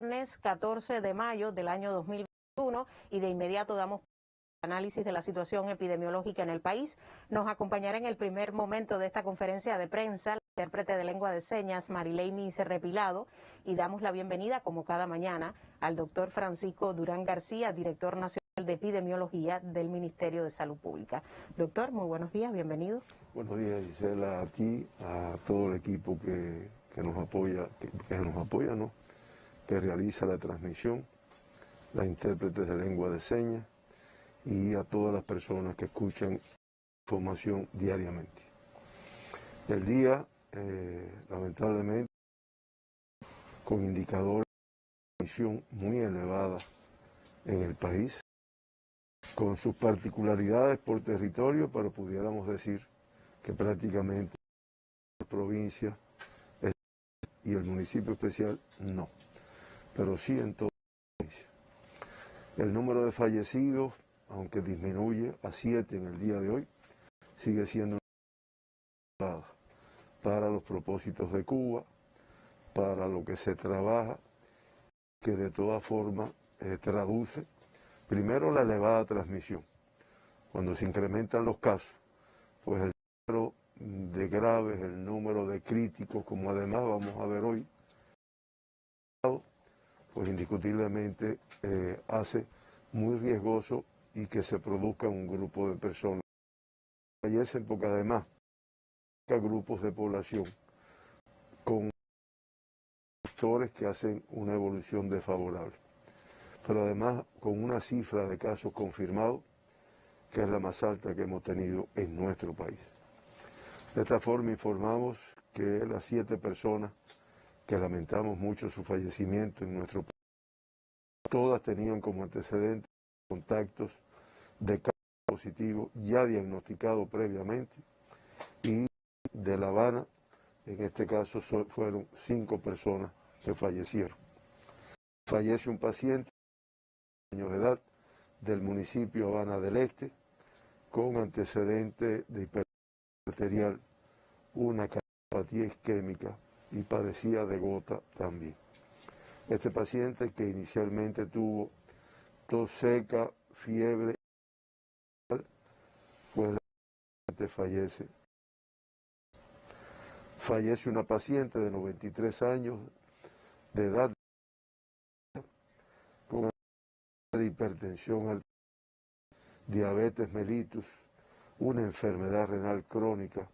Viernes 14 de mayo del año 2021 y de inmediato damos análisis de la situación epidemiológica en el país. Nos acompañará en el primer momento de esta conferencia de prensa la intérprete de lengua de señas Marileimi Repilado y damos la bienvenida como cada mañana al doctor Francisco Durán García, director nacional de epidemiología del Ministerio de Salud Pública. Doctor, muy buenos días, bienvenido. Buenos días, Gisela, a ti, a todo el equipo que nos apoya, ¿no? Que realiza la transmisión, las intérpretes de lengua de señas y a todas las personas que escuchan información diariamente. El día, lamentablemente, con indicadores de transmisión muy elevadas en el país, con sus particularidades por territorio, pero pudiéramos decir que prácticamente la provincia y el municipio especial no, pero sí en toda la provincia. El número de fallecidos, aunque disminuye a 7 en el día de hoy, sigue siendo una para los propósitos de Cuba, para lo que se trabaja, que de todas formas traduce primero la elevada transmisión. Cuando se incrementan los casos, pues el número de graves, el número de críticos, como además vamos a ver hoy, pues indiscutiblemente hace muy riesgoso y que se produzca un grupo de personas que fallecen, porque además grupos de población con factores que hacen una evolución desfavorable, pero además con una cifra de casos confirmados que es la más alta que hemos tenido en nuestro país. De esta forma informamos que las 7 personas que lamentamos mucho su fallecimiento en nuestro país, todas tenían como antecedentes contactos de casos positivos ya diagnosticados previamente, y de La Habana, en este caso fueron 5 personas que fallecieron. Fallece un paciente de años de edad del municipio Habana del Este con antecedentes de hipertensión arterial, una cardiopatía isquémica y padecía de gota también. Este paciente, que inicialmente tuvo tos seca, fiebre, pues fallece. Fallece una paciente de 93 años de edad con de hipertensión arterial, diabetes mellitus, una enfermedad renal crónica,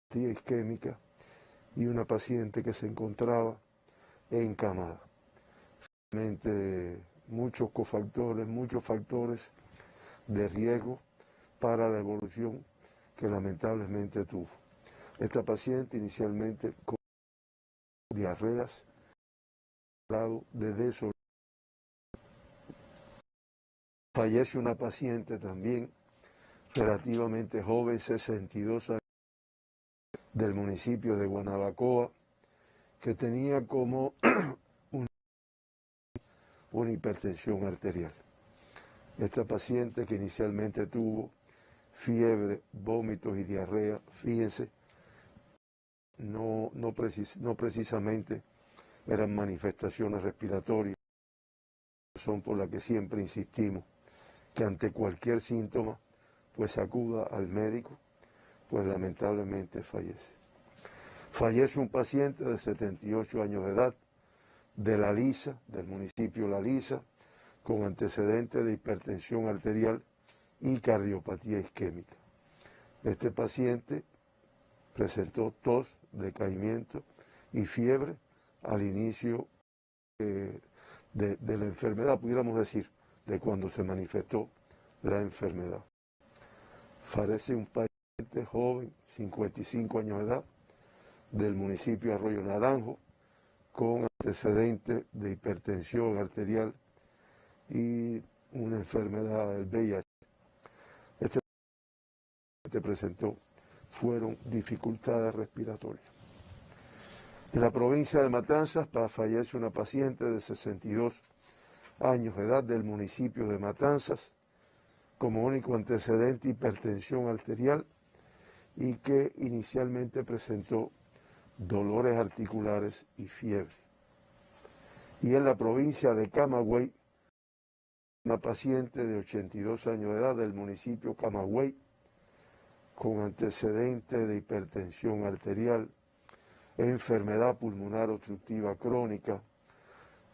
patía isquémica y una paciente que se encontraba encamada. Realmente muchos cofactores, muchos factores de riesgo para la evolución que lamentablemente tuvo. Esta paciente inicialmente con diarreas, grado de desorientación. Fallece una paciente también relativamente joven, 62 años, del municipio de Guanabacoa, que tenía como una hipertensión arterial. Esta paciente, que inicialmente tuvo fiebre, vómitos y diarrea, fíjense, no precisamente eran manifestaciones respiratorias, razón por la que siempre insistimos que ante cualquier síntoma pues acuda al médico, pues lamentablemente fallece. Fallece un paciente de 78 años de edad de La Lisa, del municipio La Lisa, con antecedentes de hipertensión arterial y cardiopatía isquémica. Este paciente presentó tos, decaimiento y fiebre al inicio de la enfermedad, pudiéramos decir, de cuando se manifestó la enfermedad. Fallece un paciente joven, 55 años de edad, del municipio Arroyo Naranjo, con antecedentes de hipertensión arterial y una enfermedad del VIH. Este paciente presentó fueron dificultades respiratorias. En la provincia de Matanzas fallece una paciente de 62 años de edad del municipio de Matanzas, como único antecedente hipertensión arterial, y que inicialmente presentó dolores articulares y fiebre. Y en la provincia de Camagüey, una paciente de 82 años de edad del municipio Camagüey, con antecedentes de hipertensión arterial, enfermedad pulmonar obstructiva crónica,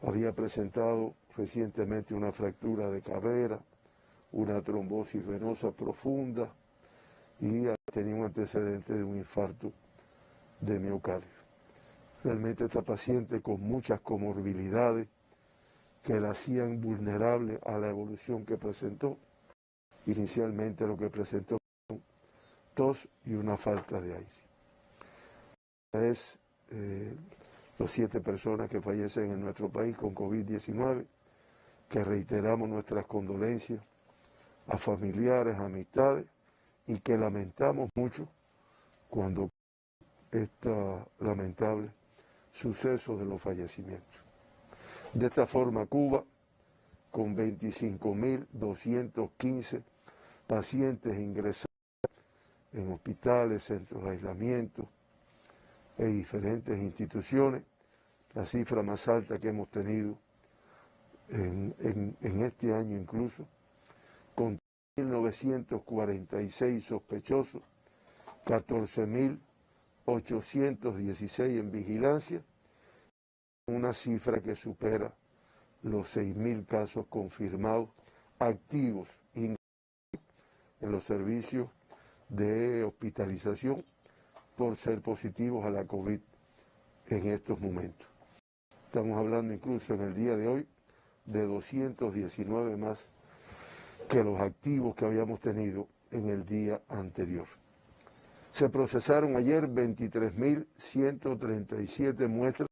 había presentado recientemente una fractura de cadera, una trombosis venosa profunda y tenía un antecedente de un infarto de miocardio. Realmente esta paciente con muchas comorbilidades que la hacían vulnerable a la evolución que presentó. Inicialmente lo que presentó fue tos y una falta de aire. Es los 7 personas que fallecen en nuestro país con COVID-19, que reiteramos nuestras condolencias a familiares, amistades, y que lamentamos mucho cuando este lamentable suceso de los fallecimientos. De esta forma, Cuba, con 25.215 pacientes ingresados en hospitales, centros de aislamiento e diferentes instituciones, la cifra más alta que hemos tenido en este año incluso, con 1.946 sospechosos, 14.816 en vigilancia, una cifra que supera los 6.000 casos confirmados activos en los servicios de hospitalización por ser positivos a la COVID en estos momentos. Estamos hablando incluso en el día de hoy de 219 más que los activos que habíamos tenido en el día anterior. Se procesaron ayer 23.137 muestras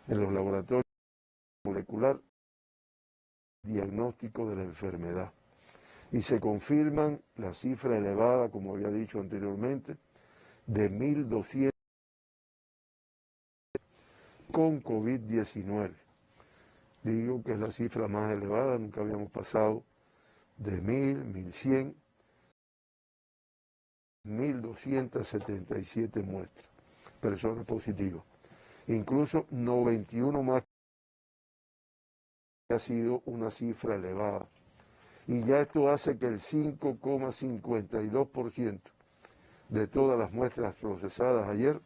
en los laboratorios molecular diagnóstico de la enfermedad. Y se confirman la cifra elevada, como había dicho anteriormente, de 1.200 con COVID-19. Digo que es la cifra más elevada, nunca habíamos pasado de 1.000, 1.100, 1.277 muestras, personas positivas. Incluso 91 más ha sido una cifra elevada. Y ya esto hace que el 5,52% de todas las muestras procesadas ayer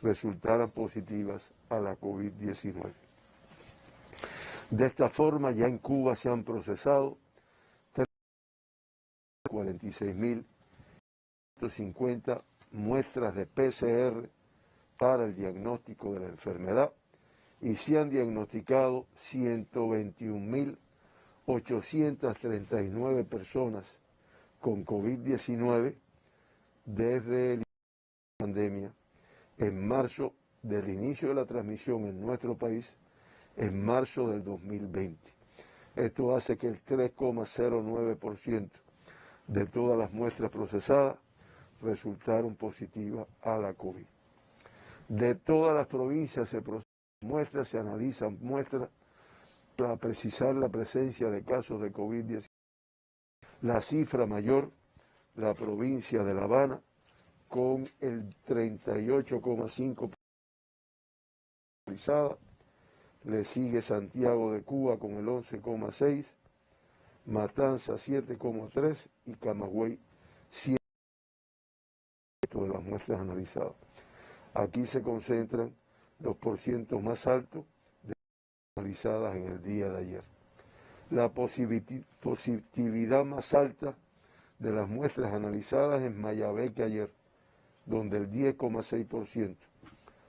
resultaran positivas a la COVID-19. De esta forma, ya en Cuba se han procesado 46.150 muestras de PCR para el diagnóstico de la enfermedad y se han diagnosticado 121.839 personas con COVID-19 desde la pandemia en marzo del inicio de la transmisión en nuestro país, en marzo del 2020. Esto hace que el 3,09% de todas las muestras procesadas resultaron positivas a la COVID. De todas las provincias se procesan muestras, se analizan muestras para precisar la presencia de casos de COVID-19. La cifra mayor, la provincia de La Habana, con el 38,5%. Le sigue Santiago de Cuba con el 11,6%, Matanza 7,3% y Camagüey 7% de las muestras analizadas. Aquí se concentran los porcientos más altos de analizadas en el día de ayer. La positividad más alta de las muestras analizadas en Mayabeque ayer, donde el 10,6%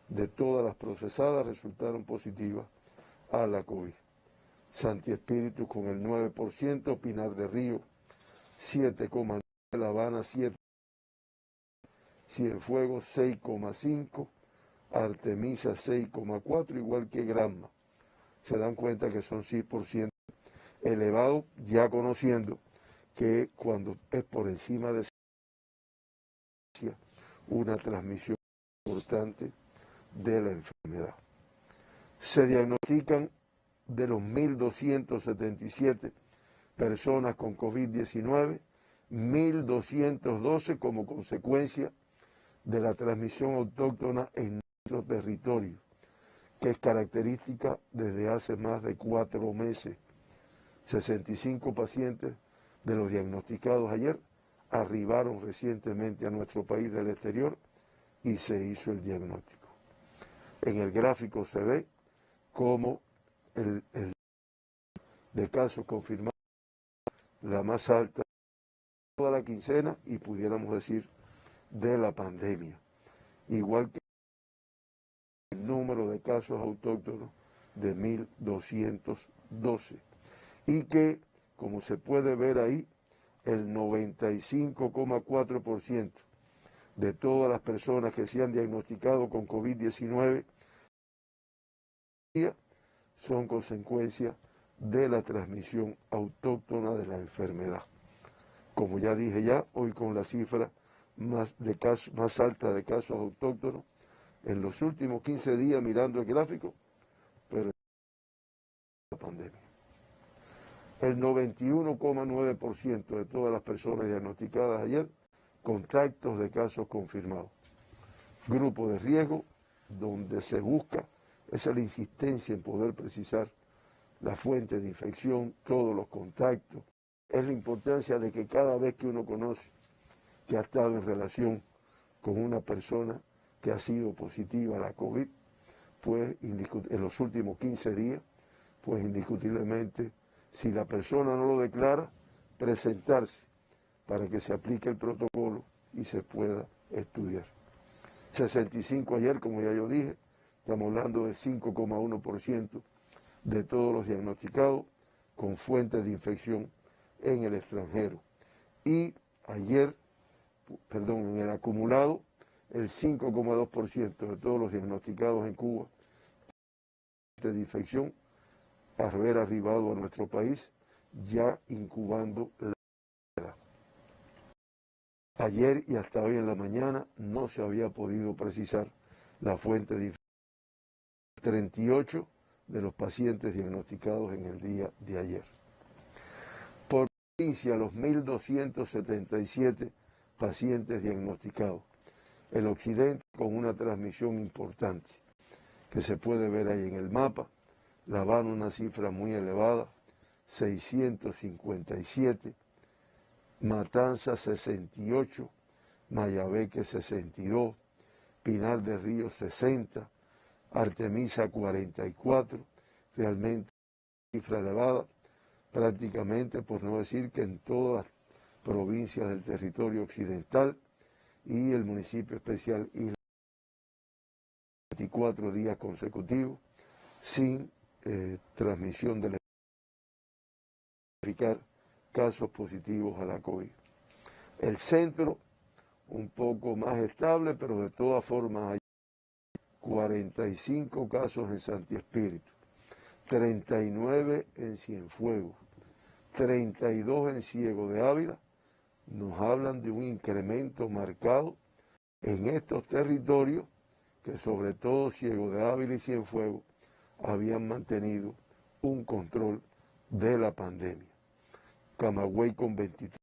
de todas las procesadas resultaron positivas a la COVID. Santi Espíritu con el 9%, Pinar de Río 7,9%, La Habana 7%, Cienfuegos 6,5%, Artemisa 6,4%, igual que Granma. Se dan cuenta que son 6% elevados, ya conociendo que cuando es por encima de una transmisión importante de la enfermedad. Se diagnostican de los 1.277 personas con COVID-19, 1.212 como consecuencia de la transmisión autóctona en nuestro territorio, que es característica desde hace más de 4 meses. 65 pacientes de los diagnosticados ayer arribaron recientemente a nuestro país del exterior y se hizo el diagnóstico. En el gráfico se ve cómo el de casos confirmados, la más alta de toda la quincena y pudiéramos decir de la pandemia. Igual que el número de casos autóctonos de 1.212. Y que, como se puede ver ahí, el 95,4% de todas las personas que se han diagnosticado con COVID-19 son consecuencia de la transmisión autóctona de la enfermedad. Como ya dije hoy con la cifra más alta de casos autóctonos en los últimos 15 días mirando el gráfico, pero la pandemia. El 91,9% de todas las personas diagnosticadas ayer, contactos de casos confirmados. Grupo de riesgo, donde se busca, esa es la insistencia en poder precisar la fuente de infección, todos los contactos. Es la importancia de que cada vez que uno conoce que ha estado en relación con una persona que ha sido positiva a la COVID, pues en los últimos 15 días, pues indiscutiblemente, si la persona no lo declara, presentarse para que se aplique el protocolo y se pueda estudiar. 65 ayer, como ya yo dije, estamos hablando del 5,1% de todos los diagnosticados con fuentes de infección en el extranjero. Y ayer, en el acumulado, el 5,2% de todos los diagnosticados en Cuba de infección haber arribado a nuestro país ya incubando la enfermedad. Ayer y hasta hoy en la mañana no se había podido precisar la fuente de infección. 38 de los pacientes diagnosticados en el día de ayer. Por provincia, los 1.277 pacientes diagnosticados. El occidente con una transmisión importante, que se puede ver ahí en el mapa. La Habana una cifra muy elevada, 657, Matanzas 68, Mayabeque 62, Pinar del Río 60, Artemisa 44, realmente cifra elevada, prácticamente por no decir que en todas las provincias del territorio occidental y el municipio especial Isla, 24 días consecutivos sin transmisión de casos positivos a la COVID. El centro un poco más estable, pero de todas formas hay 45 casos en Santi Espíritu, 39 en Cienfuegos, 32 en Ciego de Ávila. Nos hablan de un incremento marcado en estos territorios que sobre todo Ciego de Ávila y Cienfuegos habían mantenido un control de la pandemia. Camagüey con 23,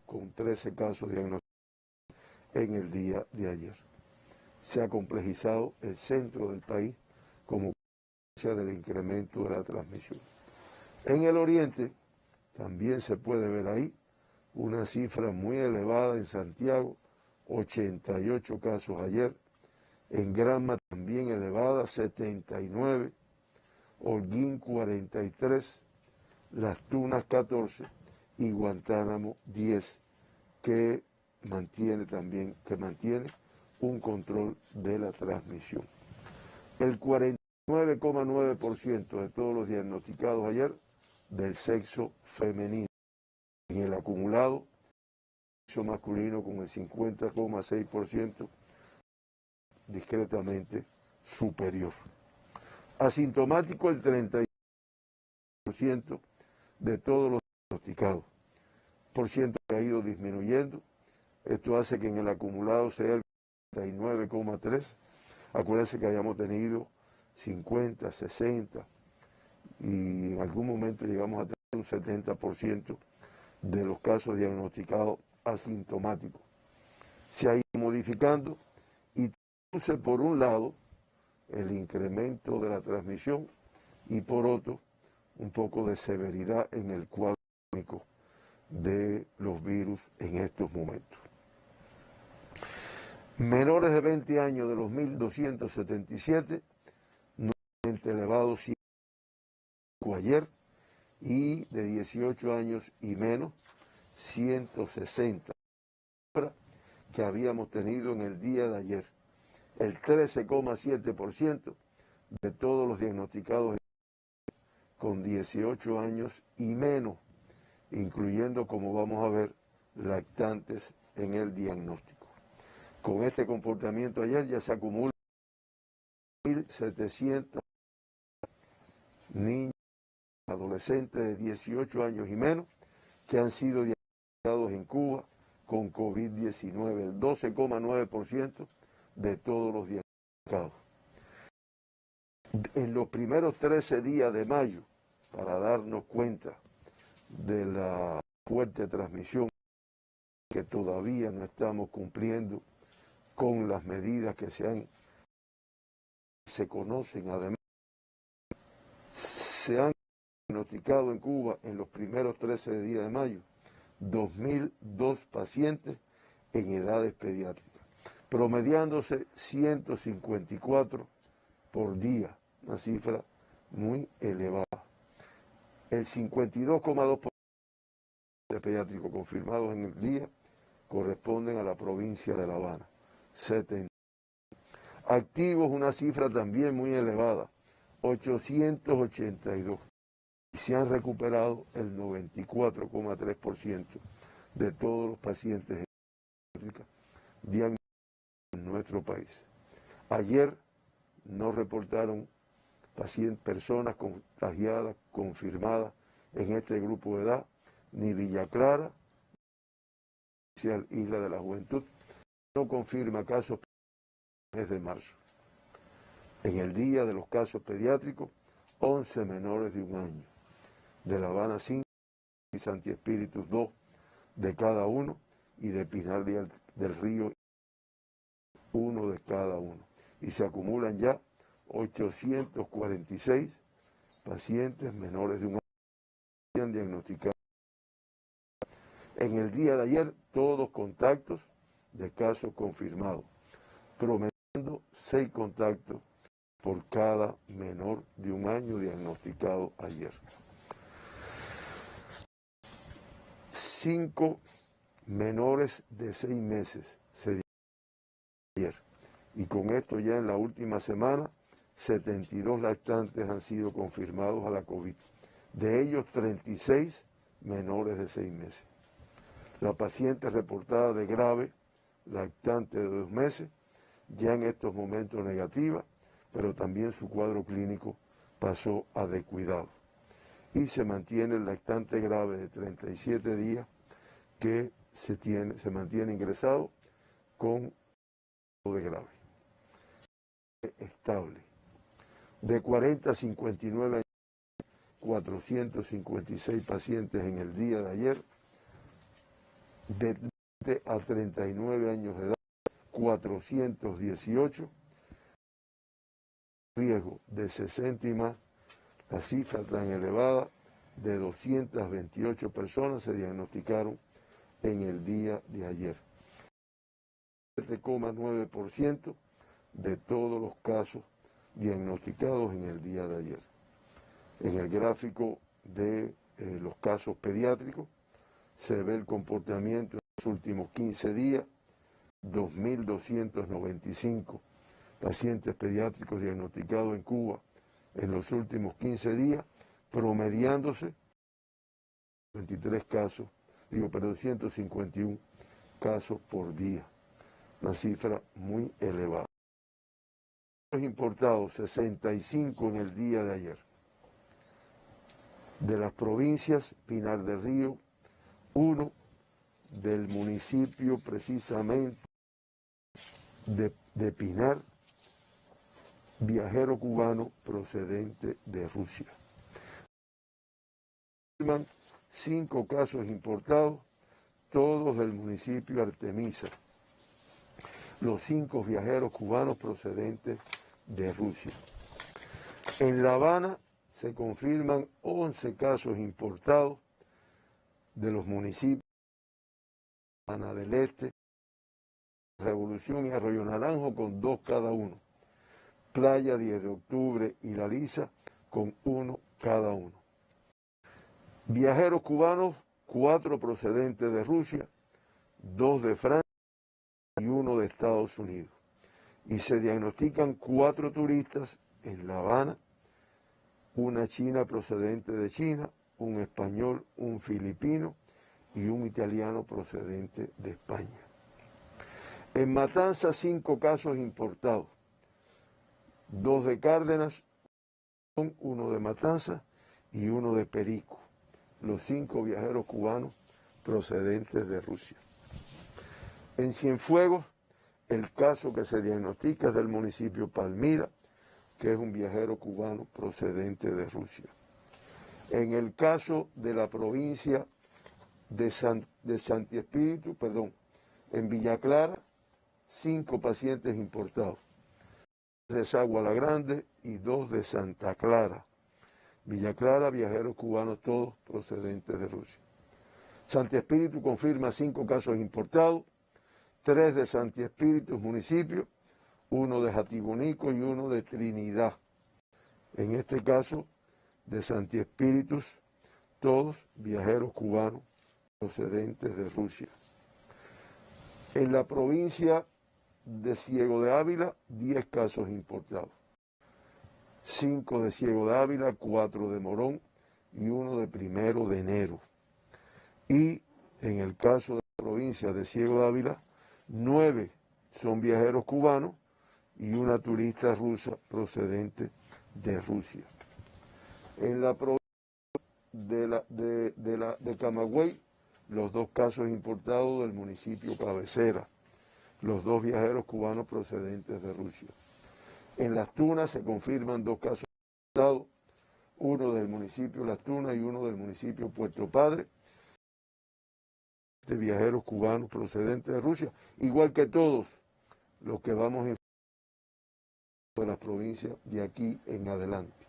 con 13 casos diagnosticados en el día de ayer. Se ha complejizado el centro del país como consecuencia del incremento de la transmisión. En el oriente también se puede ver ahí una cifra muy elevada en Santiago, 88 casos ayer, en Granma también elevada, 79, Holguín 43, Las Tunas 14 y Guantánamo 10, que mantiene un control de la transmisión. El 49,9% de todos los diagnosticados ayer del sexo femenino. En el acumulado, sexo masculino con el 50,6%, discretamente superior. Asintomático el 30% de todos los diagnosticados. Por ciento que ha ido disminuyendo. Esto hace que en el acumulado sea el 49,3%. Acuérdense que habíamos tenido 50, 60 y en algún momento llegamos a tener un 70% de los casos diagnosticados asintomáticos. Se ha ido modificando y produce por un lado el incremento de la transmisión y por otro, un poco de severidad en el cuadro clínico de los virus en estos momentos. Menores de 20 años de los 1.277, nuevamente elevados ayer, y de 18 años y menos, 160, que habíamos tenido en el día de ayer. El 13,7% de todos los diagnosticados con 18 años y menos, incluyendo, como vamos a ver, lactantes en el diagnóstico. Con este comportamiento ayer ya se acumula 1.700 niños, adolescentes de 18 años y menos, que han sido diagnosticados en Cuba con COVID-19, el 12,9% de todos los diagnosticados. En los primeros 13 días de mayo, para darnos cuenta de la fuerte transmisión, que todavía no estamos cumpliendo con las medidas que se conocen, además, se han diagnosticado en Cuba en los primeros 13 días de mayo 2.002 pacientes en edades pediátricas, promediándose 154 por día, una cifra muy elevada. El 52,2% de pediátricos confirmados en el día corresponden a la provincia de La Habana. 70. Activos, una cifra también muy elevada, 882. Y se han recuperado el 94,3% de todos los pacientes diagnosticados en nuestro país. Ayer no reportaron personas contagiadas, confirmadas en este grupo de edad, ni Villa Clara, ni Isla de la Juventud. No confirma casos en el mes de marzo. En el día de los casos pediátricos, 11 menores de un año. De La Habana 5 y Santi Espíritus 2 de cada uno, y de Pinar del Río 1 de cada uno. Y se acumulan ya 846 pacientes menores de un año que han diagnosticado. En el día de ayer, todos contactos de casos confirmados, promediando 6 contactos por cada menor de un año diagnosticado ayer. 5 menores de 6 meses se diagnosticaron ayer. Y con esto ya en la última semana, 72 lactantes han sido confirmados a la COVID. De ellos, 36 menores de 6 meses. La paciente reportada de grave, lactante de 2 meses, ya en estos momentos negativa, pero también su cuadro clínico pasó a de cuidado. Y se mantiene el lactante grave de 37 días que se mantiene ingresado con de grave. Estable. De 40 a 59 años, 456 pacientes en el día de ayer. De 20 a 39 años de edad, 418. Riesgo de 60 y más, la cifra tan elevada de 228 personas se diagnosticaron en el día de ayer. 7,9% de todos los casos diagnosticados en el día de ayer. En el gráfico de los casos pediátricos se ve el comportamiento en los últimos 15 días, 2.295 pacientes pediátricos diagnosticados en Cuba en los últimos 15 días, promediándose 151 casos por día, una cifra muy elevada. Los importados, 65 en el día de ayer. De las provincias, Pinar del Río, 1, del municipio precisamente de Pinar, viajero cubano procedente de Rusia. 5 casos importados, todos del municipio Artemisa. Los 5 viajeros cubanos procedentes de Rusia. En La Habana se confirman 11 casos importados de los municipios de La Habana del Este, Revolución y Arroyo Naranjo con 2 cada uno. Playa 10 de Octubre y La Lisa con 1 cada uno. Viajeros cubanos, 4 procedentes de Rusia, 2 de Francia y 1 de Estados Unidos. Y se diagnostican 4 turistas en La Habana, una china procedente de China, un español, un filipino y un italiano procedente de España. En Matanzas, 5 casos importados, 2 de Cárdenas, 1 de Matanzas y 1 de Perico, los 5 viajeros cubanos procedentes de Rusia. En Cienfuegos, el caso que se diagnostica es del municipio Palmira, que es un viajero cubano procedente de Rusia. En el caso de la provincia de Santi Espíritu, en Villa Clara, 5 pacientes importados, 2 de Sagua la Grande y 2 de Santa Clara. Villa Clara, viajeros cubanos todos procedentes de Rusia. Santi Espíritu confirma 5 casos importados, 3 de Santi Espíritu municipio, 1 de Jatibonico y 1 de Trinidad. En este caso, de Santi Espíritus, todos viajeros cubanos procedentes de Rusia. En la provincia de Ciego de Ávila, 10 casos importados. 5 de Ciego de Ávila, 4 de Morón y 1 de 1 de enero. Y en el caso de la provincia de Ciego de Ávila, 9 son viajeros cubanos y una turista rusa procedente de Rusia. En la provincia de Camagüey, los 2 casos importados del municipio Cabecera, los 2 viajeros cubanos procedentes de Rusia. En Las Tunas se confirman 2 casos importados, uno del municipio Las Tunas y uno del municipio Puerto Padre, de viajeros cubanos procedentes de Rusia, igual que todos los que vamos a de las provincias de aquí en adelante.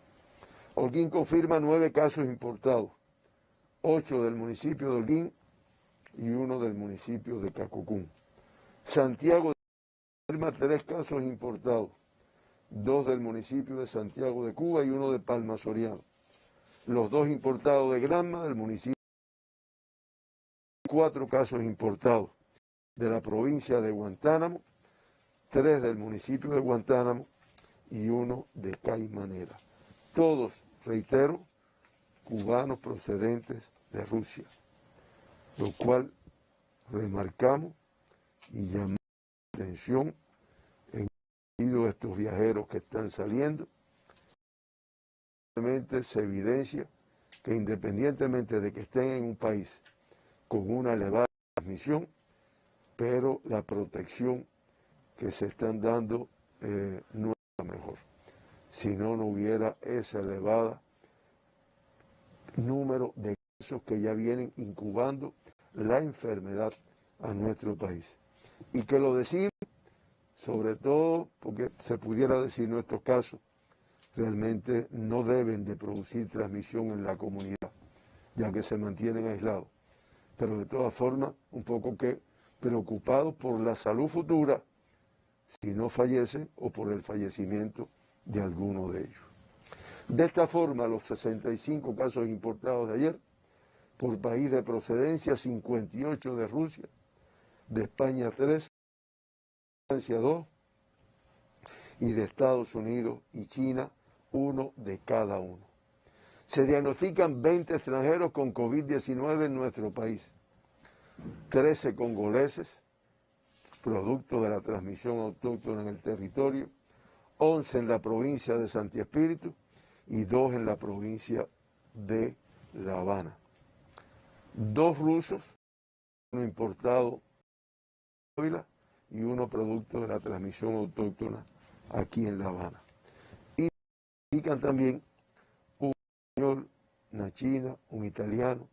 Holguín confirma 9 casos importados, 8 del municipio de Holguín y 1 del municipio de Cacocún. Santiago confirma 3 casos importados, 2 del municipio de Santiago de Cuba y 1 de Palma Soriano. Los 2 importados de Granma del municipio. 4 casos importados de la provincia de Guantánamo, 3 del municipio de Guantánamo y 1 de Caimanera. Todos, reitero, cubanos procedentes de Rusia, lo cual remarcamos y llamamos la atención en de estos viajeros que están saliendo. Realmente se evidencia que independientemente de que estén en un país con una elevada transmisión, pero la protección que se están dando no es la mejor. Si no, no hubiera ese elevado número de casos que ya vienen incubando la enfermedad a nuestro país. Y que lo decimos, sobre todo porque se pudiera decir nuestros casos, realmente no deben de producir transmisión en la comunidad, ya que se mantienen aislados. Pero de todas formas, un poco que preocupados por la salud futura, si no fallecen o por el fallecimiento de alguno de ellos. De esta forma, los 65 casos importados de ayer, por país de procedencia, 58 de Rusia, de España 3, de Francia 2, y de Estados Unidos y China 1 de cada uno. Se diagnostican 20 extranjeros con COVID-19 en nuestro país, 13 congoleses, producto de la transmisión autóctona en el territorio, 11 en la provincia de Santi Espíritu y 2 en la provincia de La Habana. 2 rusos, 1 importado de Ávila y 1 producto de la transmisión autóctona aquí en La Habana. Y indican también un español, una china, un italiano,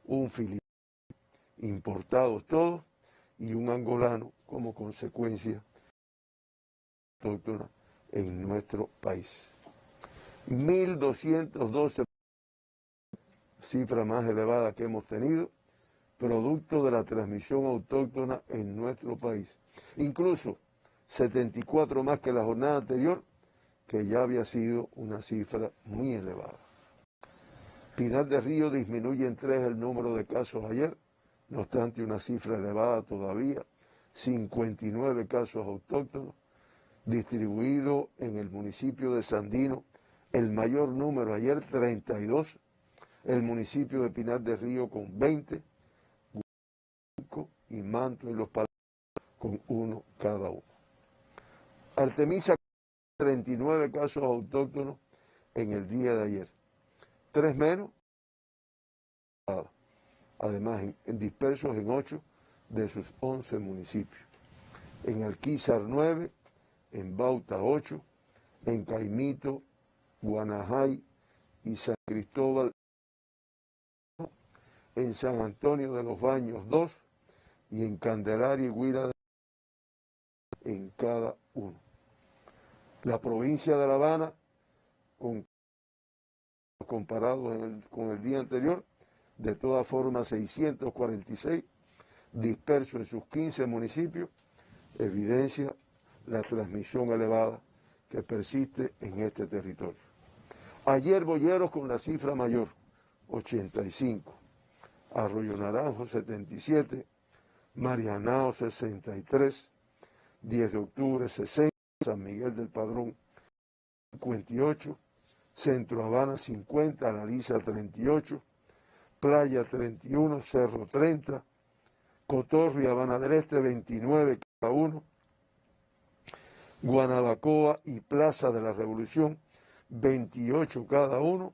un filipino, importados todos, y un angolano como consecuencia autóctona en nuestro país. 1.212, cifra más elevada que hemos tenido, producto de la transmisión autóctona en nuestro país. Incluso 74 más que la jornada anterior, que ya había sido una cifra muy elevada. Pinar del Río disminuye en 3 el número de casos ayer, no obstante una cifra elevada todavía, 59 casos autóctonos, distribuido en el municipio de Sandino, el mayor número ayer, 32, el municipio de Pinar del Río con 20, y Manto y Los Palacios con 1 cada uno. Artemisa, 39 casos autóctonos en el día de ayer, 3 menos, además dispersos en 8 de sus 11 municipios. En Alquizar 9, en Bauta 8, en Caimito, Guanajay y San Cristóbal, en San Antonio de los Baños 2 y en Candelaria y Huila en cada uno. La provincia de La Habana, comparado con el día anterior, de todas formas 646, dispersos en sus 15 municipios, evidencia la transmisión elevada que persiste en este territorio. Ayer Boyeros con la cifra mayor, 85, Arroyo Naranjo 77, Marianao 63, 10 de octubre 60, San Miguel del Padrón 58, Centro Habana 50, Analiza 38, Playa 31, Cerro 30, Cotorro y Habana del Este 29 cada uno, Guanabacoa y Plaza de la Revolución 28 cada uno,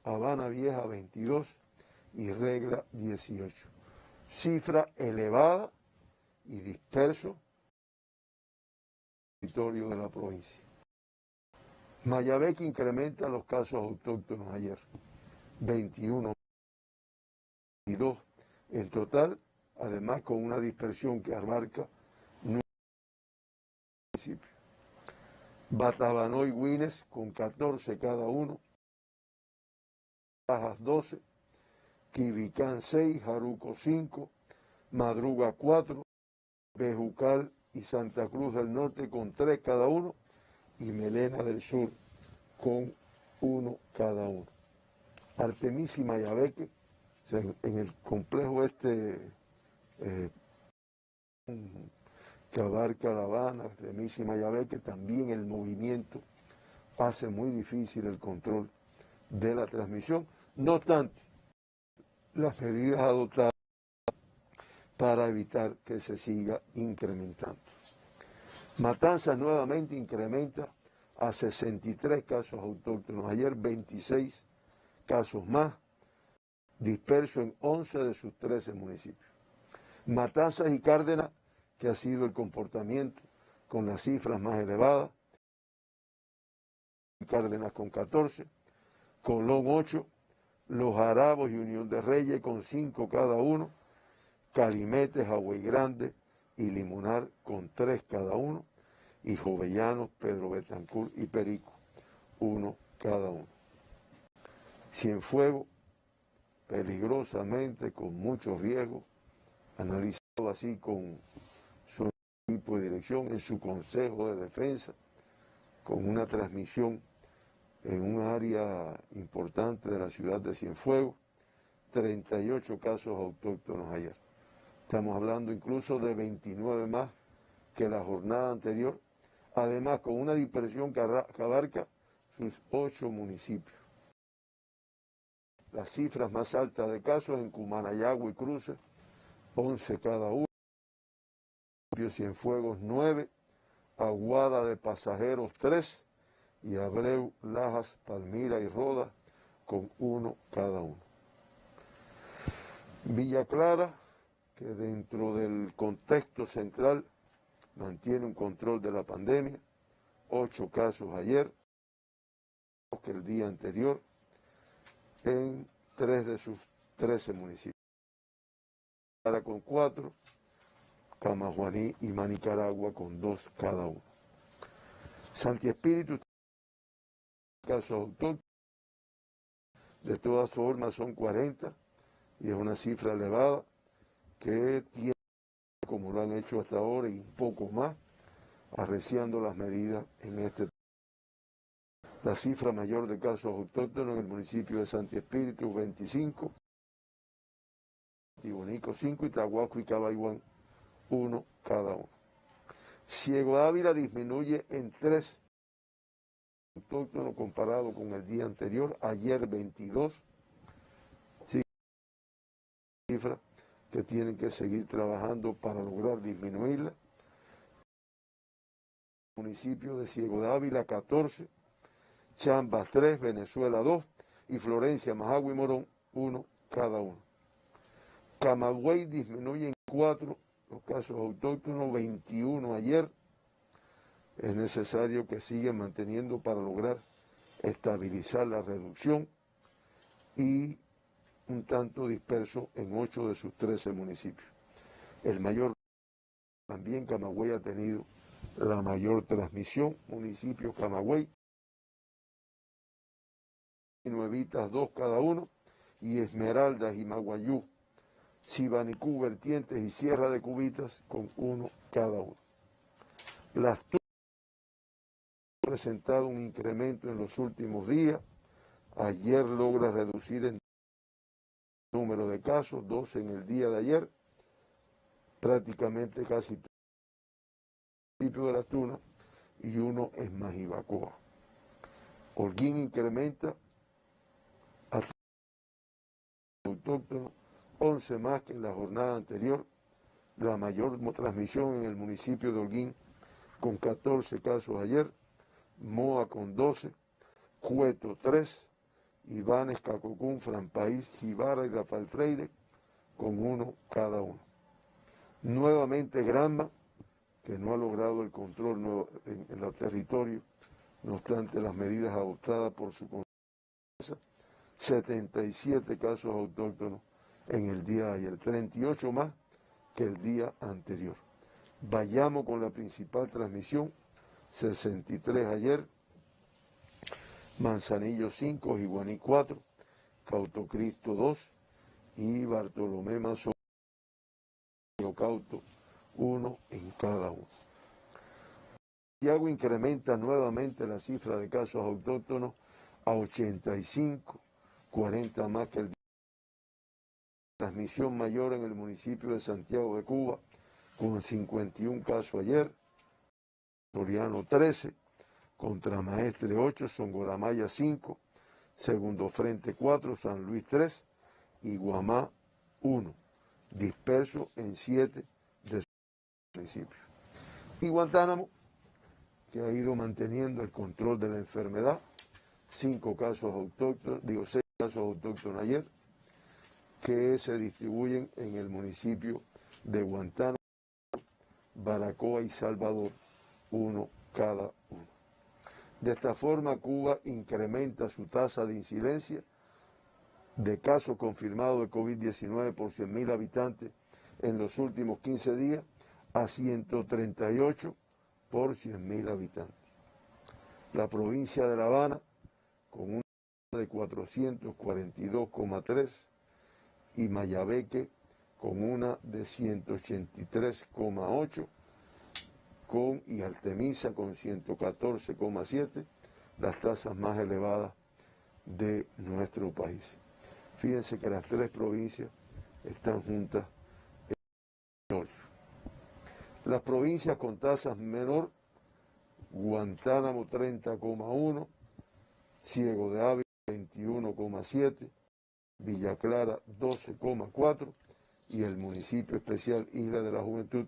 Habana Vieja 22 y Regla 18. Cifra elevada y disperso en el territorio de la provincia. Mayabeque incrementa los casos autóctonos ayer, 21 y 2 en total, además con una dispersión que abarca 9 municipios. Batabanó y Güines con 14 cada uno, Bajas 12, Quibicán 6, Jaruco 5, Madruga 4, Bejucal y Santa Cruz del Norte con 3 cada uno y Melena del Sur con 1 cada uno. Artemisa y Mayabeque, o sea, en el complejo que abarca La Habana, Artemisa y Mayabeque, también el movimiento hace muy difícil el control de la transmisión. No obstante, las medidas adoptadas para evitar que se siga incrementando. Matanzas nuevamente incrementa a 63 casos autóctonos. Ayer 26 casos más, dispersos en 11 de sus 13 municipios. Matanzas y Cárdenas, que ha sido el comportamiento con las cifras más elevadas. Cárdenas con 14, Colón 8, Los Jarabos y Unión de Reyes con 5 cada uno, Calimete, Hawái Grande y Limonar con 3 cada uno, y Jovellanos, Pedro Betancur y Perico, 1 cada uno. Cienfuegos, peligrosamente, con mucho riesgo, analizado así con su equipo de dirección, en su consejo de defensa, con una transmisión en un área importante de la ciudad de Cienfuegos, 38 casos autóctonos ayer. Estamos hablando incluso de 29 más que la jornada anterior, además con una dispersión que abarca sus 8 municipios. Las cifras más altas de casos en Cumanayagua y Cruces, 11 cada uno, Cienfuegos 9, Aguada de Pasajeros 3 y Abreu, Lajas, Palmira y Rodas con 1 cada uno. Villa Clara, que dentro del contexto central mantiene un control de la pandemia, 8 casos ayer, que el día anterior, en 3 de sus 13 municipios. Clara con 4, Camajuaní y Manicaragua con 2 cada uno. Santi Espíritu, casos autóctonos, de todas formas son 40 y es una cifra elevada que tiene, como lo han hecho hasta ahora y un poco más, arreciando las medidas en este. La cifra mayor de casos autóctonos en el municipio de Santi Espíritu, 25, Tibonico 5 y Tahuaco y Cabaiguán 1 cada uno. Ciego Ávila disminuye en 3 autóctonos comparado con el día anterior, ayer 22, cifra que tienen que seguir trabajando para lograr disminuirla. Municipio de Ciego de Ávila 14, Chambas 3, Venezuela 2 y Florencia, Majagua y Morón 1 cada uno. Camagüey disminuye en 4 los casos autóctonos, 21 ayer. Es necesario que sigan manteniendo para lograr estabilizar la reducción y un tanto disperso en 8 de sus 13 municipios. El mayor, también Camagüey ha tenido la mayor transmisión, municipio Camagüey, Nuevitas 2 cada uno, y Esmeraldas y Maguayú, Sibanicú, Vertientes y Sierra de Cubitas con 1 cada uno. Las Tunas han presentado un incremento en los últimos días. Ayer logra reducir el número de casos, 12 en el día de ayer, prácticamente casi todo el municipio de Las Tunas y 1 en Majibacoa. Holguín incrementa a autóctonos, 11 más que en la jornada anterior, la mayor transmisión en el municipio de Holguín con 14 casos ayer, Moa con 12, Cueto 3, Ibanes, Cacocún, Franpaís, Jibara y Rafael Freire con 1 cada uno. Nuevamente Granma, que no ha logrado el control en el territorio, no obstante las medidas adoptadas por su confianza, 77 casos autóctonos en el día de ayer, 38 más que el día anterior. Vayamos con la principal transmisión, 63 ayer, Manzanillo 5, Jiguaní 4, Cautocristo 2 y Bartolomé Mazo Cauto 1 en cada uno. Santiago incrementa nuevamente la cifra de casos autóctonos a 85, 40 más que el día. Transmisión mayor en el municipio de Santiago de Cuba, con 51 casos ayer, Soriano 13, Contramaestre 8, Songoramaya 5, Segundo Frente 4, San Luis 3 y Guamá 1, disperso en 7 de sus municipios. Y Guantánamo, que ha ido manteniendo el control de la enfermedad, 6 casos autóctonos ayer, que se distribuyen en el municipio de Guantánamo, Baracoa y Salvador, 1 cada uno. De esta forma, Cuba incrementa su tasa de incidencia de casos confirmados de COVID-19 por 100.000 habitantes en los últimos 15 días a 138 por 100.000 habitantes. La provincia de La Habana, con una de 442,3 y Mayabeque con una de 183,8 y Artemisa con 114,7, las tasas más elevadas de nuestro país. Fíjense que las 3 provincias están juntas en el territorio. Las provincias con tasas menor, Guantánamo 30,1, Ciego de Ávila 21,7, Villa Clara 12,4 y el municipio especial Isla de la Juventud,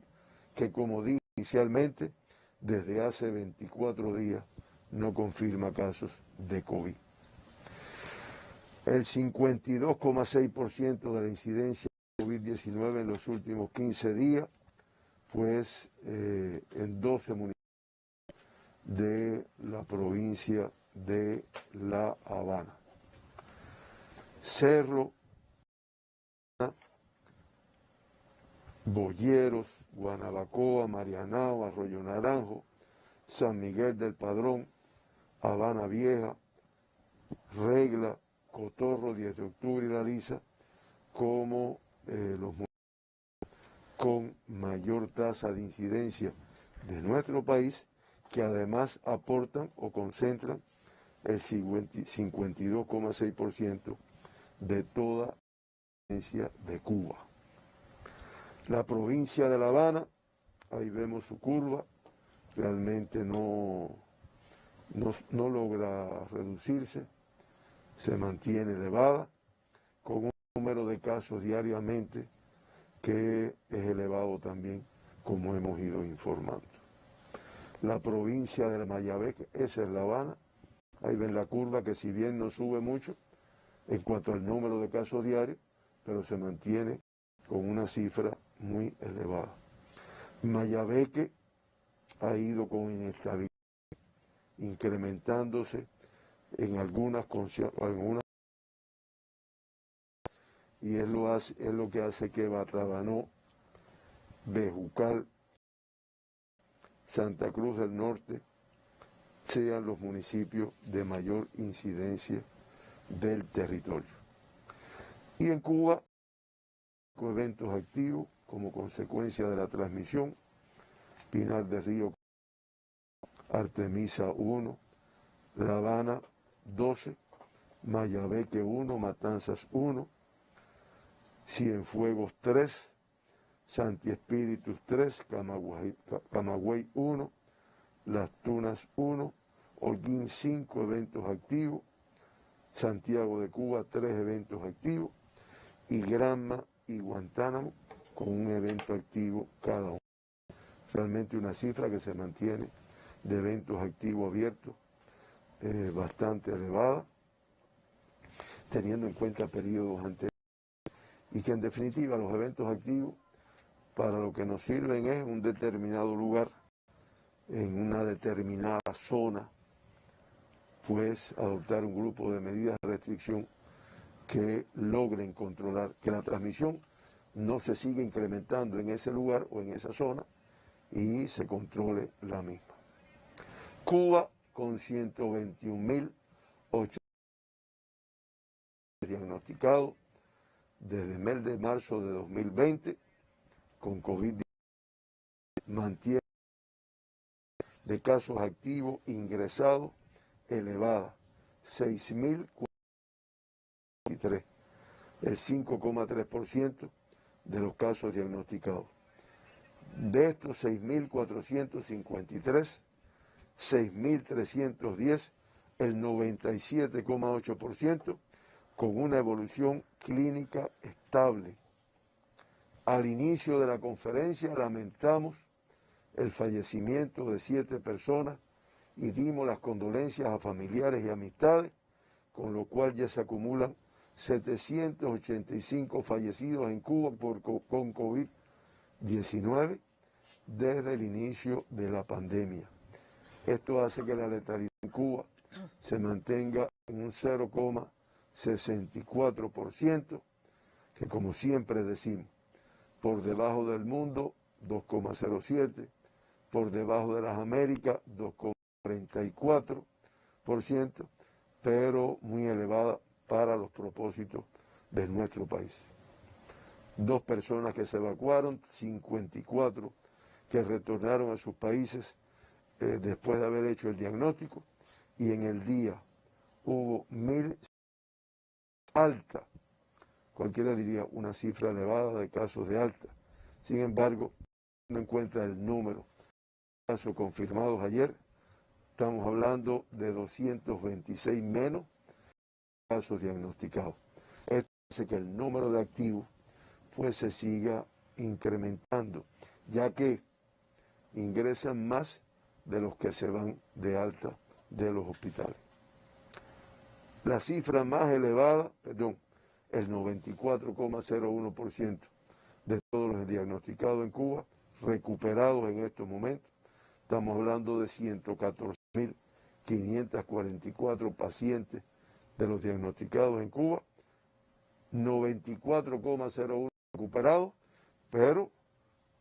que como dije inicialmente, desde hace 24 días no confirma casos de COVID. El 52,6% de la incidencia de COVID-19 en los últimos 15 días, pues en 12 municipios de la provincia de La Habana. Cerro, Boyeros, Guanabacoa, Marianao, Arroyo Naranjo, San Miguel del Padrón, Habana Vieja, Regla, Cotorro, 10 de octubre y La Lisa, como los municipios con mayor tasa de incidencia de nuestro país, que además aportan o concentran el 52,6% de toda la incidencia de Cuba. La provincia de La Habana, ahí vemos su curva, realmente no logra reducirse, se mantiene elevada, con un número de casos diariamente que es elevado también, como hemos ido informando. La provincia de Mayabeque, esa es La Habana, ahí ven la curva que si bien no sube mucho en cuanto al número de casos diarios, pero se mantiene con una cifra muy elevada. Mayabeque ha ido con inestabilidad, incrementándose en algunas y es lo que hace que Batabanó, Bejucal, Santa Cruz del Norte sean los municipios de mayor incidencia del territorio. Y en Cuba, con eventos activos como consecuencia de la transmisión, Pinar del Río, Artemisa 1, La Habana 12, Mayabeque 1, Matanzas 1, Cienfuegos 3, Santi Espíritus 3, Camagüey 1, Las Tunas 1, Holguín 5 eventos activos, Santiago de Cuba 3 eventos activos y Granma y Guantánamo con un evento activo cada uno. Realmente una cifra que se mantiene de eventos activos abiertos bastante elevada, teniendo en cuenta periodos anteriores, y que en definitiva los eventos activos para lo que nos sirven es un determinado lugar, en una determinada zona, pues adoptar un grupo de medidas de restricción que logren controlar que la transmisión no se siga incrementando en ese lugar o en esa zona y se controle la misma. Cuba con 121.800 diagnosticados desde el mes de marzo de 2020 con COVID-19, mantiene de casos activos ingresados elevada, 6.043, el 5,3% de los casos diagnosticados. De estos 6.453, 6.310, el 97,8%, con una evolución clínica estable. Al inicio de la conferencia lamentamos el fallecimiento de 7 personas y dimos las condolencias a familiares y amistades, con lo cual ya se acumulan 785 fallecidos en Cuba con COVID-19 desde el inicio de la pandemia. Esto hace que la letalidad en Cuba se mantenga en un 0,64%, que como siempre decimos, por debajo del mundo 2,07%, por debajo de las Américas 2,34%, pero muy elevada para los propósitos de nuestro país. 2 personas que se evacuaron, 54 que retornaron a sus países después de haber hecho el diagnóstico, y en el día hubo 1.000 alta, cualquiera diría una cifra elevada de casos de alta. Sin embargo, teniendo en cuenta el número de casos confirmados ayer, estamos hablando de 226 menos casos diagnosticados. Esto hace que el número de activos pues se siga incrementando, ya que ingresan más de los que se van de alta de los hospitales. La cifra más elevada, el 94,01% de todos los diagnosticados en Cuba, recuperados en estos momentos. Estamos hablando de 114.544 pacientes de los diagnosticados en Cuba, 94,01% recuperados, pero,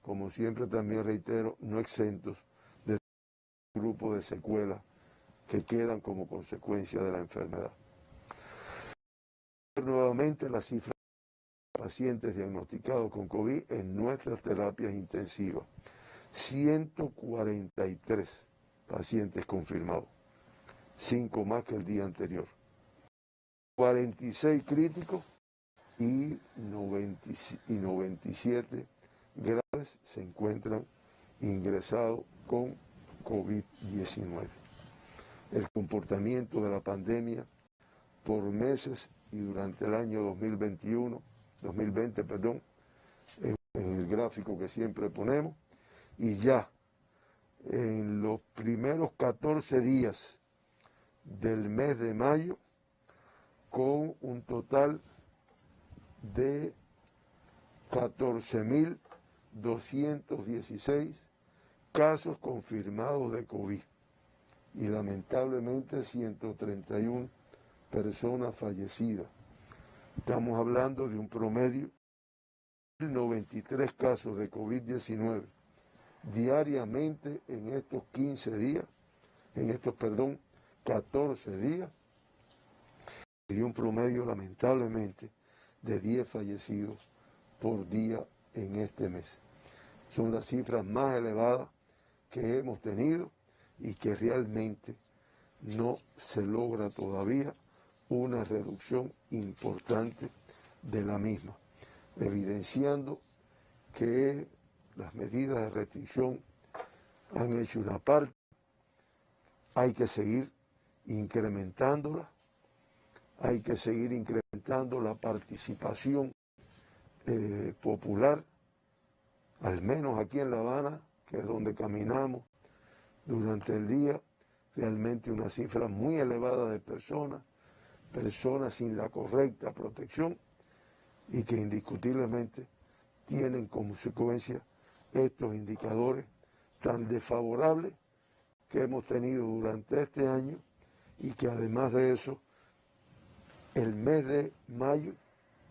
como siempre también reitero, no exentos grupo de secuelas que quedan como consecuencia de la enfermedad. Nuevamente la cifra de pacientes diagnosticados con COVID en nuestras terapias intensivas. 143 pacientes confirmados, 5 más que el día anterior. 46 críticos y 97 graves se encuentran ingresados con COVID-19. El comportamiento de la pandemia por meses y durante el año 2020, en el gráfico que siempre ponemos, y ya en los primeros 14 días del mes de mayo, con un total de 14.216 casos confirmados de COVID y lamentablemente 131 personas fallecidas. Estamos hablando de un promedio de 93 casos de COVID-19 diariamente en estos 14 días, y un promedio lamentablemente de 10 fallecidos por día en este mes. Son las cifras más elevadas que hemos tenido y que realmente no se logra todavía una reducción importante de la misma, evidenciando que las medidas de restricción han hecho una parte, hay que seguir incrementándolas, hay que seguir incrementando la participación popular, al menos aquí en La Habana, que es donde caminamos durante el día, realmente una cifra muy elevada de personas sin la correcta protección y que indiscutiblemente tienen como consecuencia estos indicadores tan desfavorables que hemos tenido durante este año y que además de eso, el mes de mayo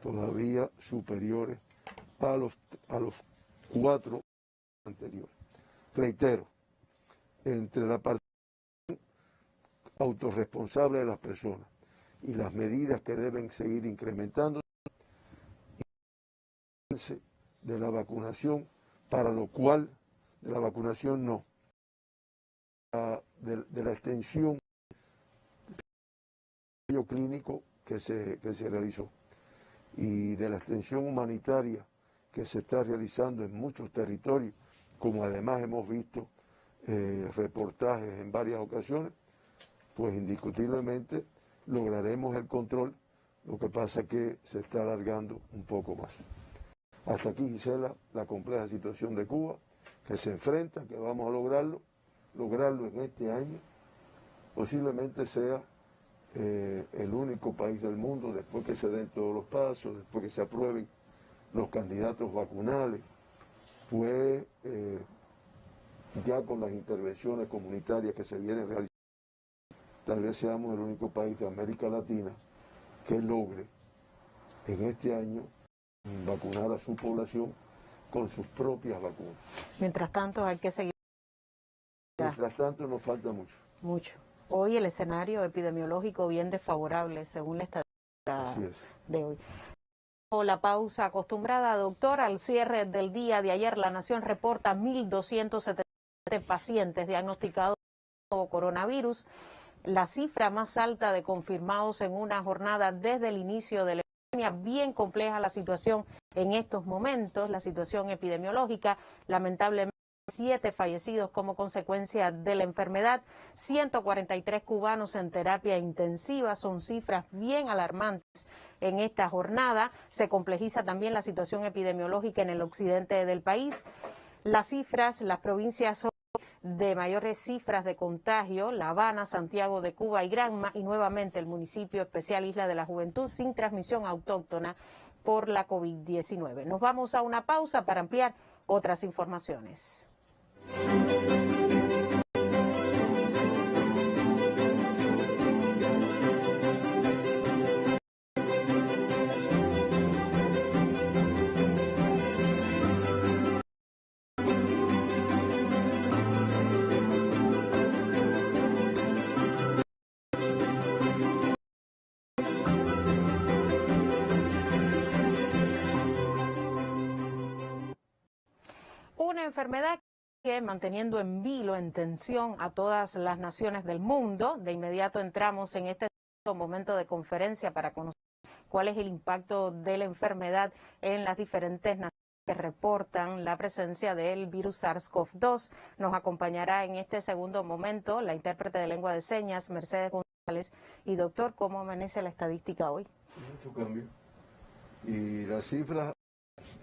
todavía superiores a los 4 anteriores. Reitero, entre la participación autorresponsable de las personas y las medidas que deben seguir incrementando de la vacunación, para lo cual, de la vacunación no, de la extensión clínico que se realizó y de la extensión humanitaria que se está realizando en muchos territorios, como además hemos visto reportajes en varias ocasiones, pues indiscutiblemente lograremos el control. Lo que pasa es que se está alargando un poco más. Hasta aquí, Gisela, la compleja situación de Cuba, que se enfrenta, que vamos a lograrlo en este año. Posiblemente sea el único país del mundo, después que se den todos los pasos, después que se aprueben los candidatos vacunales, pues ya con las intervenciones comunitarias que se vienen realizando, tal vez seamos el único país de América Latina que logre en este año vacunar a su población con sus propias vacunas. Mientras tanto hay que seguir. Mientras tanto nos falta mucho. Mucho. Hoy el escenario epidemiológico bien desfavorable según la estadística de hoy. La pausa acostumbrada, doctor. Al cierre del día de ayer, La Nación reporta 1.277 pacientes diagnosticados con coronavirus, la cifra más alta de confirmados en una jornada desde el inicio de la epidemia. Bien compleja la situación en estos momentos, la situación epidemiológica, lamentablemente 7 fallecidos como consecuencia de la enfermedad, 143 cubanos en terapia intensiva, son cifras bien alarmantes en esta jornada. Se complejiza también la situación epidemiológica en el occidente del país. Las cifras, las provincias son de mayores cifras de contagio: La Habana, Santiago de Cuba y Granma, y nuevamente el municipio especial Isla de la Juventud sin transmisión autóctona por la COVID-19. Nos vamos a una pausa para ampliar otras informaciones. Una enfermedad que manteniendo en vilo, en tensión a todas las naciones del mundo. De inmediato entramos en este momento de conferencia para conocer cuál es el impacto de la enfermedad en las diferentes naciones que reportan la presencia del virus SARS-CoV-2. Nos acompañará en este segundo momento la intérprete de lengua de señas, Mercedes González. Y doctor, ¿cómo amanece la estadística hoy? Mucho cambio. Y la cifra,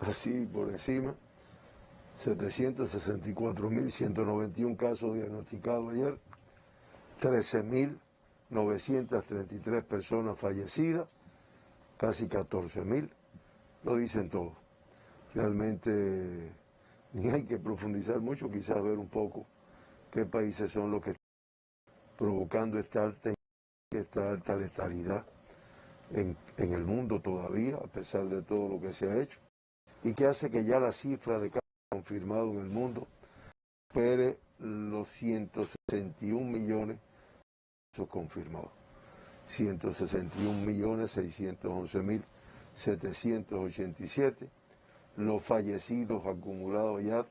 así por encima, 764.191 casos diagnosticados ayer, 13.933 personas fallecidas, casi 14.000, lo dicen todos. Realmente ni hay que profundizar mucho, quizás ver un poco qué países son los que están provocando esta alta letalidad en el mundo todavía, a pesar de todo lo que se ha hecho, y que hace que ya la cifra de casos confirmados en el mundo supere los 161 millones de casos confirmados. 161.611.787, los fallecidos acumulados ya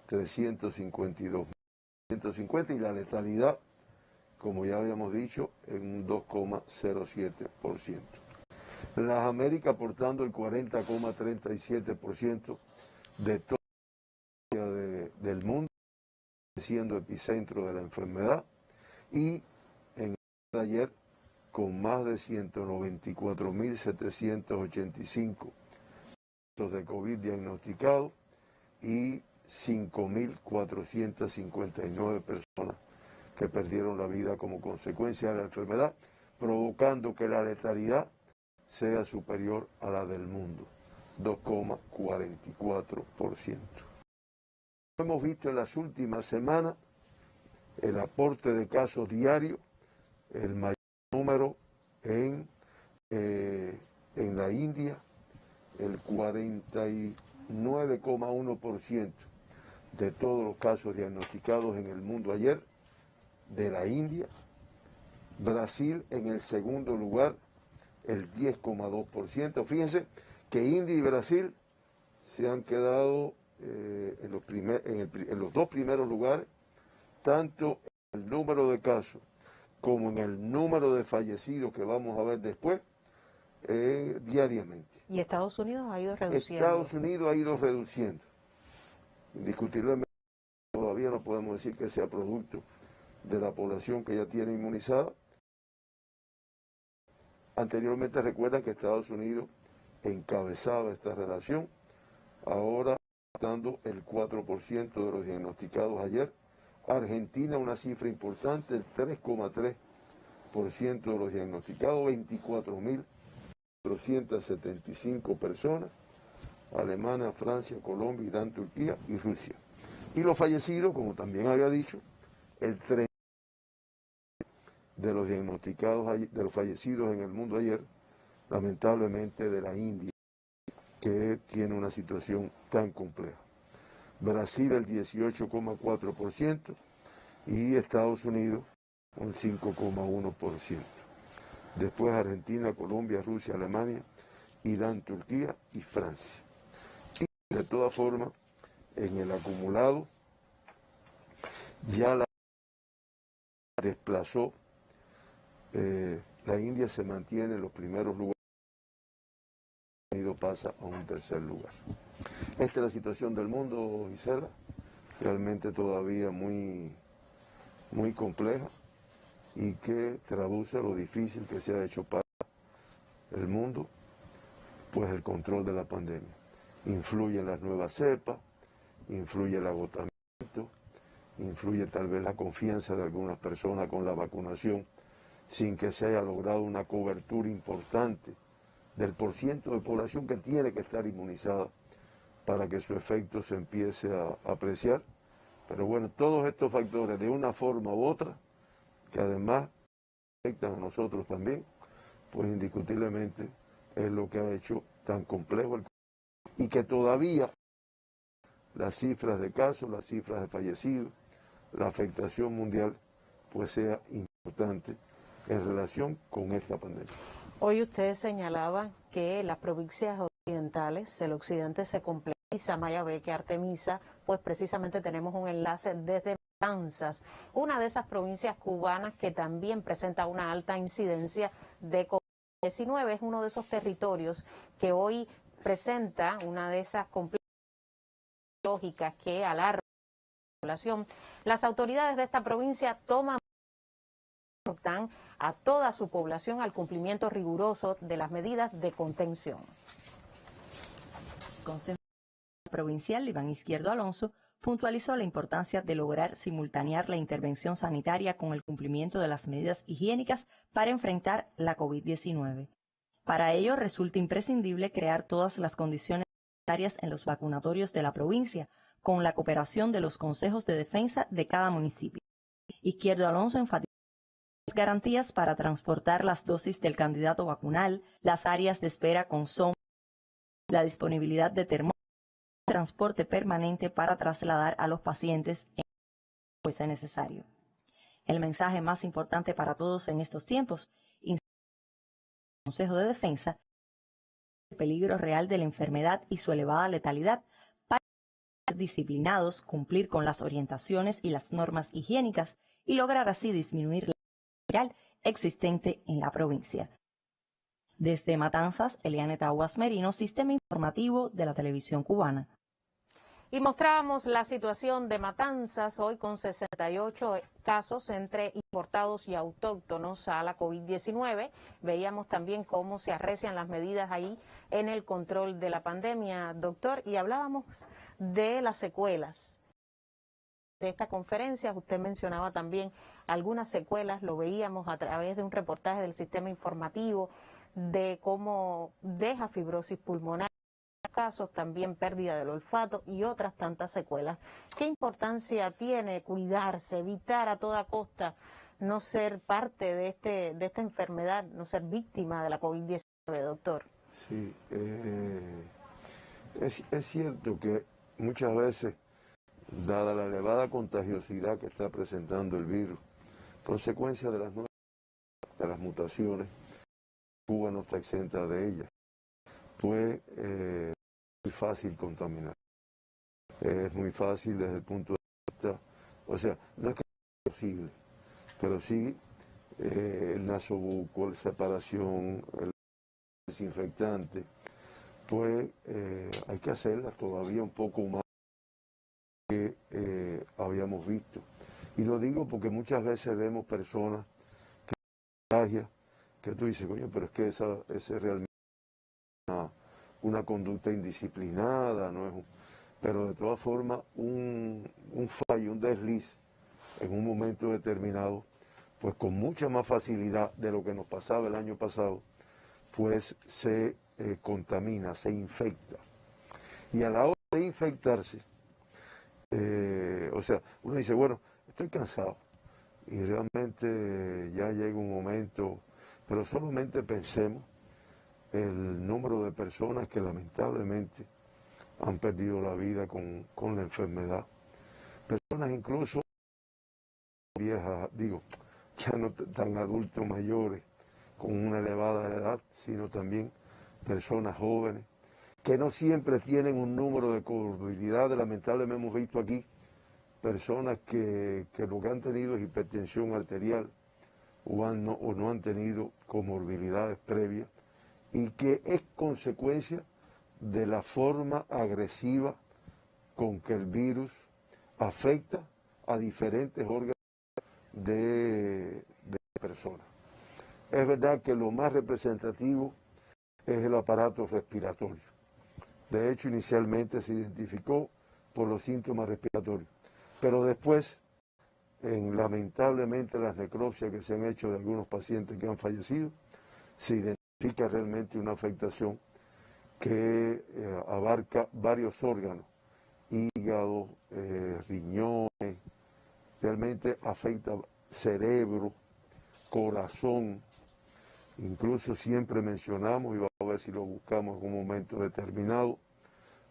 352.150 y la letalidad, como ya habíamos dicho, en un 2,07%. Las Américas aportando el 40,37% de todo del mundo, siendo epicentro de la enfermedad, y en el día de ayer con más de 194.785 casos de COVID diagnosticados y 5.459 personas que perdieron la vida como consecuencia de la enfermedad, provocando que la letalidad sea superior a la del mundo, 2,44%. Hemos visto en las últimas semanas el aporte de casos diarios, el mayor número en la India, el 49,1% de todos los casos diagnosticados en el mundo ayer, de la India. Brasil en el segundo lugar, el 10,2%. Fíjense que India y Brasil se han quedado en los dos primeros lugares, tanto en el número de casos como en el número de fallecidos que vamos a ver después, diariamente. ¿Y Estados Unidos ha ido reduciendo? Estados Unidos ha ido reduciendo. Indiscutiblemente todavía no podemos decir que sea producto de la población que ya tiene inmunizada. Anteriormente recuerdan que Estados Unidos encabezaba esta relación, ahora dando el 4% de los diagnosticados ayer. Argentina, una cifra importante, el 3,3% de los diagnosticados, 24.475 personas. Alemania, Francia, Colombia, Irán, Turquía y Rusia. Y los fallecidos, como también había dicho, el 30% de los diagnosticados, de los fallecidos en el mundo ayer, lamentablemente de la India, que tiene una situación tan compleja. Brasil el 18,4% y Estados Unidos un 5,1%. Después Argentina, Colombia, Rusia, Alemania, Irán, Turquía y Francia. Y de todas formas, en el acumulado ya la desplazó, la India se mantiene en los primeros lugares, Estados Unidos pasa a un tercer lugar. Esta es la situación del mundo, Gisela, realmente todavía muy compleja y que traduce lo difícil que se ha hecho para el mundo, pues el control de la pandemia. Influye en las nuevas cepas, influye el agotamiento, influye tal vez la confianza de algunas personas con la vacunación, sin que se haya logrado una cobertura importante del porciento de población que tiene que estar inmunizada para que su efecto se empiece a apreciar. Pero bueno, todos estos factores de una forma u otra, que además afectan a nosotros también, pues indiscutiblemente es lo que ha hecho tan complejo y que todavía las cifras de casos, las cifras de fallecidos, la afectación mundial, pues sea importante en relación con esta pandemia. Hoy ustedes señalaban que las provincias occidentales, el occidente se complementa Mayabeque, Artemisa, pues precisamente tenemos un enlace desde Matanzas, una de esas provincias cubanas que también presenta una alta incidencia de COVID-19. Es uno de esos territorios que hoy presenta una de esas complejidades lógicas que alarma la población. Las autoridades de esta provincia toman a toda su población al cumplimiento riguroso de las medidas de contención. El Consejo Provincial Iván Izquierdo Alonso puntualizó la importancia de lograr simultanear la intervención sanitaria con el cumplimiento de las medidas higiénicas para enfrentar la COVID-19. Para ello resulta imprescindible crear todas las condiciones necesarias en los vacunatorios de la provincia, con la cooperación de los consejos de defensa de cada municipio. Izquierdo Alonso enfatizó las garantías para transportar las dosis del candidato vacunal, las áreas de espera con sombra, la disponibilidad de termómetros, transporte permanente para trasladar a los pacientes en caso fuese necesario. El mensaje más importante para todos en estos tiempos, el Consejo de Defensa, el peligro real de la enfermedad y su elevada letalidad, para ser disciplinados, cumplir con las orientaciones y las normas higiénicas y lograr así disminuir la viral existente en la provincia. Desde Matanzas, Eliane Taguas Merino, Sistema Informativo de la Televisión Cubana. Y mostrábamos la situación de Matanzas hoy con 68 casos entre importados y autóctonos a la COVID-19. Veíamos también cómo se arrecian las medidas ahí en el control de la pandemia, doctor, y hablábamos de las secuelas de esta conferencia. Usted mencionaba también algunas secuelas, lo veíamos a través de un reportaje del Sistema Informativo de cómo deja fibrosis pulmonar, casos también pérdida del olfato y otras tantas secuelas. ¿Qué importancia tiene cuidarse, evitar a toda costa no ser parte de esta enfermedad, no ser víctima de la COVID-19, doctor? Sí, es cierto que muchas veces, dada la elevada contagiosidad que está presentando el virus, consecuencia de las mutaciones, Cuba no está exenta de ellas, pues muy fácil contaminar. Es muy fácil desde el punto de vista, o sea, no es que sea posible, pero sí el nasobuco, la separación, el desinfectante, pues hay que hacerla todavía un poco más que habíamos visto. Y lo digo porque muchas veces vemos personas que contagian, que tú dices, coño, pero es que ese es realmente una conducta indisciplinada, no es pero de todas formas un fallo, un desliz en un momento determinado, pues con mucha más facilidad de lo que nos pasaba el año pasado, pues se contamina, se infecta. Y a la hora de infectarse, o sea, uno dice, bueno, estoy cansado y realmente ya llega un momento, pero solamente pensemos el número de personas que lamentablemente han perdido la vida con la enfermedad. Personas incluso viejas, digo, ya no tan adultos mayores, con una elevada edad, sino también personas jóvenes, que no siempre tienen un número de comorbilidades. Lamentablemente hemos visto aquí personas que lo que han tenido es hipertensión arterial o no han tenido comorbilidades previas, y que es consecuencia de la forma agresiva con que el virus afecta a diferentes órganos de personas. Es verdad que lo más representativo es el aparato respiratorio. De hecho, inicialmente se identificó por los síntomas respiratorios, pero después, lamentablemente, las necropsias que se han hecho de algunos pacientes que han fallecido, se identifica realmente una afectación que abarca varios órganos, hígado, riñones, realmente afecta cerebro, corazón. Incluso siempre mencionamos, y vamos a ver si lo buscamos en un momento determinado,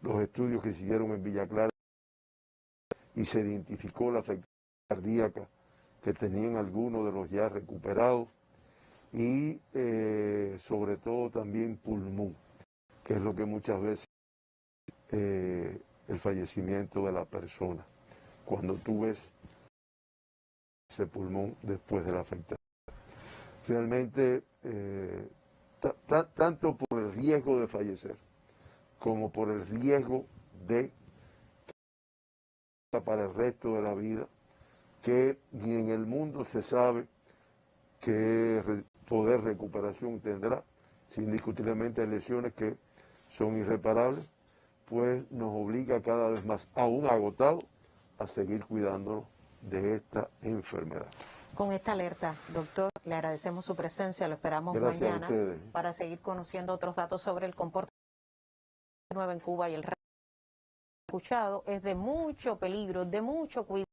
los estudios que se hicieron en Villa Clara y se identificó la afectación cardíaca que tenían algunos de los ya recuperados, y sobre todo también pulmón, que es lo que muchas veces el fallecimiento de la persona. Cuando tú ves ese pulmón después de la afectación. Realmente, tanto por el riesgo de fallecer, como por el riesgo de para el resto de la vida, que ni en el mundo se sabe qué poder de recuperación tendrá, si indiscutiblemente hay lesiones que son irreparables, pues nos obliga cada vez más, aún agotado, a seguir cuidándonos de esta enfermedad. Con esta alerta, doctor, le agradecemos su presencia, lo esperamos Gracias mañana a ustedes. para seguir conociendo otros datos sobre el comportamiento en Cuba y el resto escuchado. Es de mucho peligro, de mucho cuidado.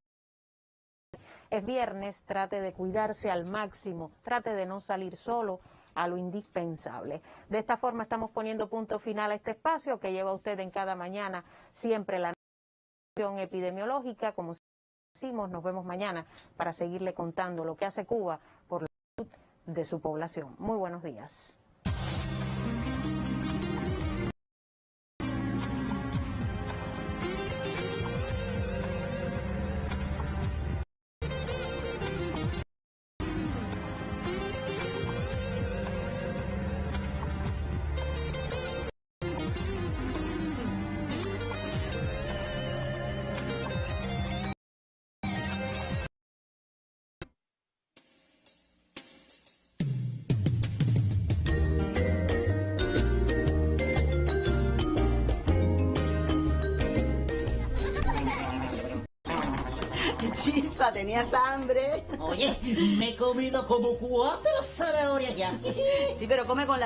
Es viernes, trate de cuidarse al máximo, trate de no salir solo a lo indispensable. De esta forma estamos poniendo punto final a este espacio que lleva usted en cada mañana siempre la situación epidemiológica. Como decimos, nos vemos mañana para seguirle contando lo que hace Cuba por la salud de su población. Muy buenos días. Chispa, tenías hambre. Oye, me he comido como 4 zanahorias ya. Sí, pero come con la